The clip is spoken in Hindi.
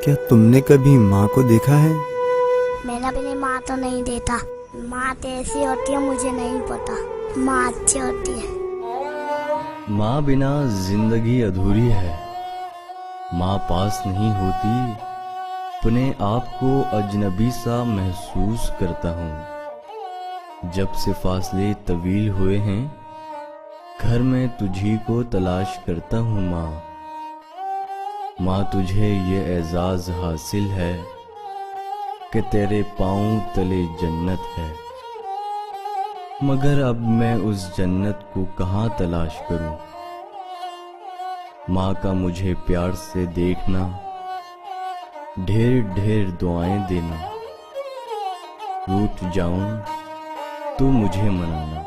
क्या तुमने कभी माँ को देखा है? मैंने अपनी माँ तो नहीं देखा। माँ कैसी होती है मुझे नहीं पता। माँ अच्छी होती है। माँ बिना जिंदगी अधूरी है। माँ पास नहीं होती, अपने आप को अजनबी सा महसूस करता हूँ। जब से फासले तवील हुए हैं, घर में तुझी को तलाश करता हूँ माँ। माँ तुझे ये एजाज हासिल है कि तेरे पाँव तले जन्नत है, मगर अब मैं उस जन्नत को कहाँ तलाश करूं। माँ का मुझे प्यार से देखना, ढेर ढेर दुआएं देना। रूठ जाऊं तो मुझे मनाना।